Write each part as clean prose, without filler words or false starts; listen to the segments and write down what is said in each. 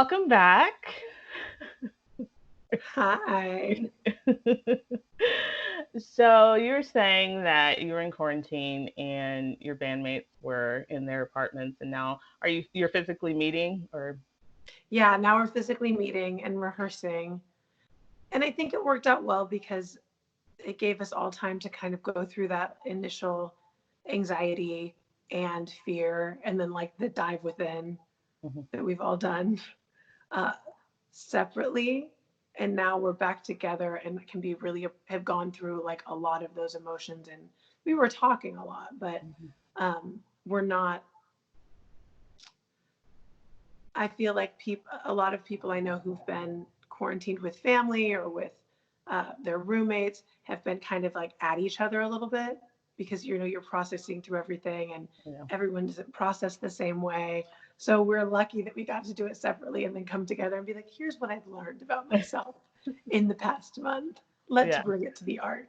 welcome back. Hi. So you were saying that you were in quarantine and your bandmates were in their apartments, and now you're physically meeting or? Yeah, now we're physically meeting and rehearsing. And I think it worked out well because it gave us all time to kind of go through that initial anxiety and fear and then like the dive within Mhm. that we've all done uh, separately. And now we're back together and can be really have gone through like a lot of those emotions. And we were talking a lot, but we're not I feel like a lot of people I know who've been quarantined with family or with their roommates have been kind of like at each other a little bit because you're processing through everything and Yeah. everyone doesn't process the same way. So we're lucky that we got to do it separately and then come together and be like, here's what I've learned about myself in the past month. Let's Yeah. bring it to the art.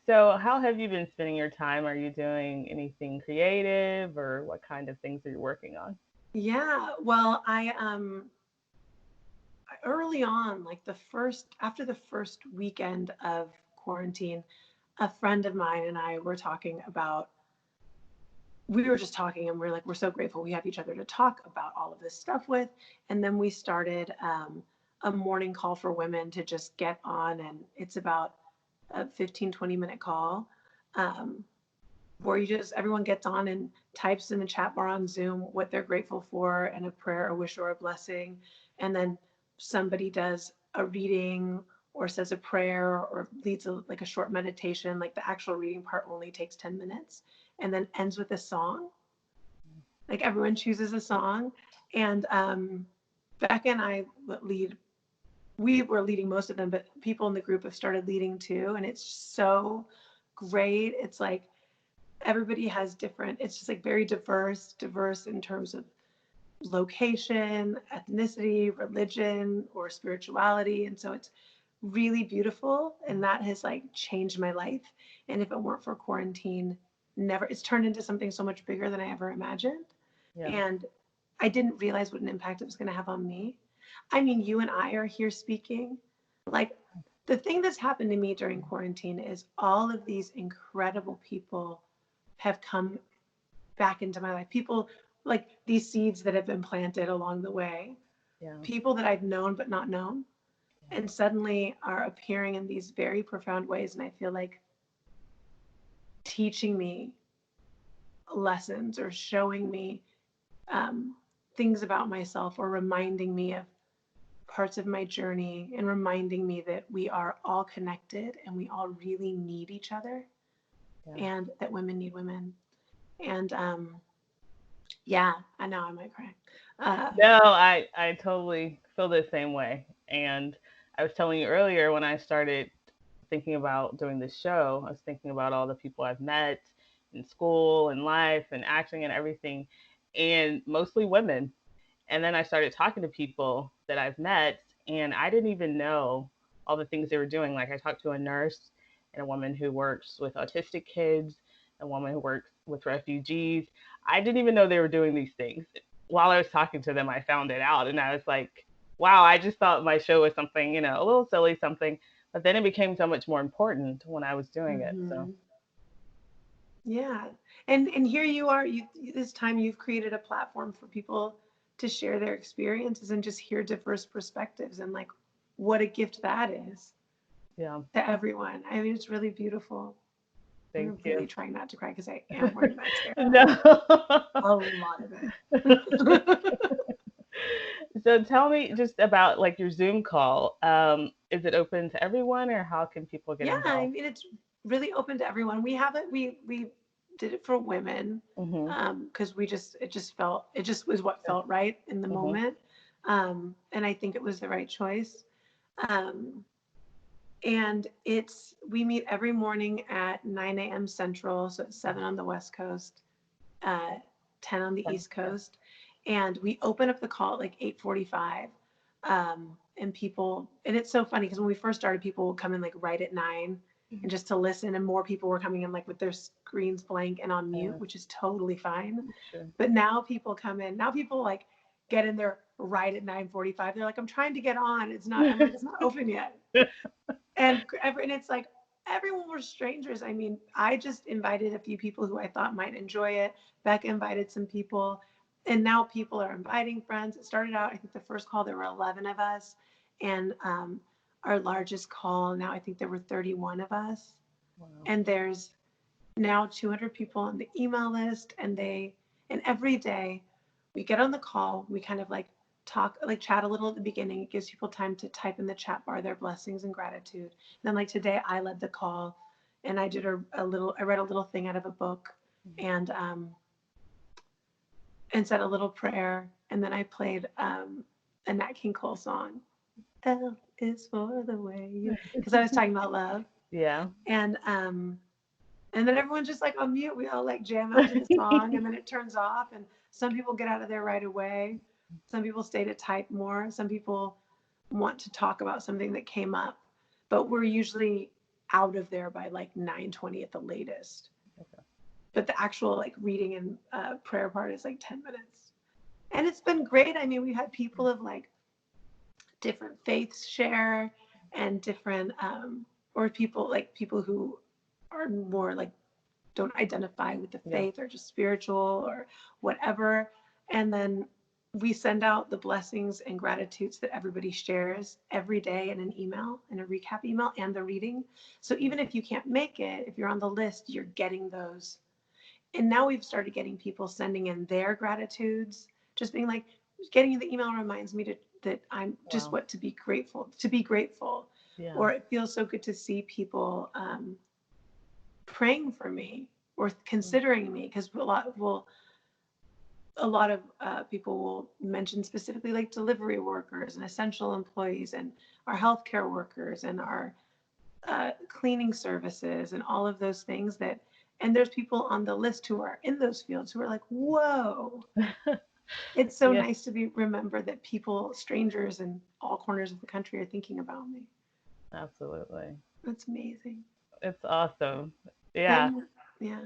So how have you been spending your time? Are you doing anything creative, or what kind of things are you working on? Yeah, well, I early on, like the first after the first weekend of quarantine, a friend of mine and I were talking about we were just talking and we're like we're so grateful we have each other to talk about all of this stuff with. And then we started a morning call for women to just get on, and it's about a 15-20 minute call um, where you just everyone gets on and types in the chat bar on Zoom what they're grateful for and a prayer, a wish, or a blessing. And then somebody does a reading or says a prayer or leads like a short meditation. Like the actual reading part only takes 10 minutes and then ends with a song. Like everyone chooses a song. And Becca and I lead, we were leading most of them, but people in the group have started leading too. And it's so great. It's like everybody has different, it's just like very diverse in terms of location, ethnicity, religion, or spirituality. And so it's really beautiful. And that has like changed my life. And if it weren't for quarantine, never, it's turned into something so much bigger than I ever imagined. Yeah. And I didn't realize what an impact it was going to have on me. I mean, you and I are here speaking. Like, the thing that's happened to me during quarantine is all of these incredible people have come back into my life. People like these seeds that have been planted along the way, Yeah. people that I've known but not known, and suddenly are appearing in these very profound ways. And I feel like teaching me lessons or showing me um, things about myself or reminding me of parts of my journey and reminding me that we are all connected and we all really need each other Yeah. and that women need women. And yeah, I know I might cry. Uh, No, I totally feel the same way. And I was telling you earlier when I started thinking about doing this show, I was thinking about all the people I've met in school and life and acting and everything, and mostly women. And then I started talking to people that I've met, and I didn't even know all the things they were doing. Like I talked to a nurse and a woman who works with autistic kids, a woman who works with refugees. I didn't even know they were doing these things. While I was talking to them, I found it out, and I was like, wow, I just thought my show was something, a little silly something, but then it became so much more important when I was doing it. So, mhm. Yeah. And here you are, you this time you've created a platform for people to share their experiences and just hear diverse perspectives, and like what a gift that is yeah, to everyone. I mean, it's really beautiful. thank I'm you. really trying not to cry because I am wearing mascara. No. A lot of it. So tell me just about like your Zoom call. Is it open to everyone, or how can people get Yeah, I involved? mean it's really open to everyone. We have it. We did it for women Mhm. because it just was what felt right in the Mhm. moment, and I think it was the right choice. Um, and it's we meet every morning at 9 a.m. Central, so it's 7 on the West Coast, uh, 10 on the East Yeah. Coast, and we open up the call at like 8:45. And people, and it's so funny because when we first started, people would come in like right at 9 and just to listen, and more people were coming in like with their screens blank and on mute, Uh, which is totally fine. sure. But now people come in, now people like get in there right at 9:45. They're like, I'm trying to get on. It's not, I'm like, it's not open yet. And it's like, everyone were strangers. I mean, I just invited a few people who I thought might enjoy it. Becca invited some people, and now people are inviting friends. It started out, I think the first call, there were 11 of us. And our largest call, now I think there were 31 of us. Wow. And there's now 200 people on the email list. And every day we get on the call, we kind of like chat a little at the beginning. It gives people time to type in the chat bar their blessings and gratitude. And then like today I led the call, and I did I read a little thing out of a book, and said a little prayer. And then I played a Nat King Cole song. L is for the way you, because I was talking about love. Yeah. And then everyone's just like on mute. We all like jam out to the song, and then it turns off. And some people get out of there right away. Some people stay to type more. Some people want to talk about something that came up. But we're usually out of there by like 9:20 at the latest. Okay. But the actual like reading and prayer part is like 10 minutes. And it's been great. I mean, we've had people of like different faiths share, and different or people who are more like don't identify with the faith, or just spiritual or whatever. And then we send out the blessings and gratitudes that everybody shares every day in an email, in a recap email, and the reading. So even if you can't make it, if you're on the list, you're getting those. And now we've started getting people sending in their gratitudes, just being like, getting the email reminds me that I'm just Wow. to be grateful. Yeah. Or it feels so good to see people praying for me or considering me, because a lot of people will mention specifically like delivery workers and essential employees and our healthcare workers and our cleaning services and all of those things and there's people on the list who are in those fields who are like, whoa. It's so nice to remember that people, strangers in all corners of the country, are thinking about me. Absolutely. That's amazing. It's awesome. Yeah. Yeah.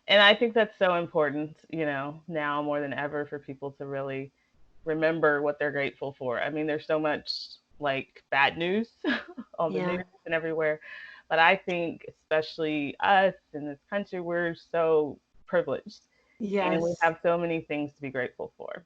And I think that's so important, now more than ever, for people to really remember what they're grateful for. I mean, there's so much like bad news on the news and everywhere. But I think especially us in this country, we're so privileged. Yes. And we have so many things to be grateful for.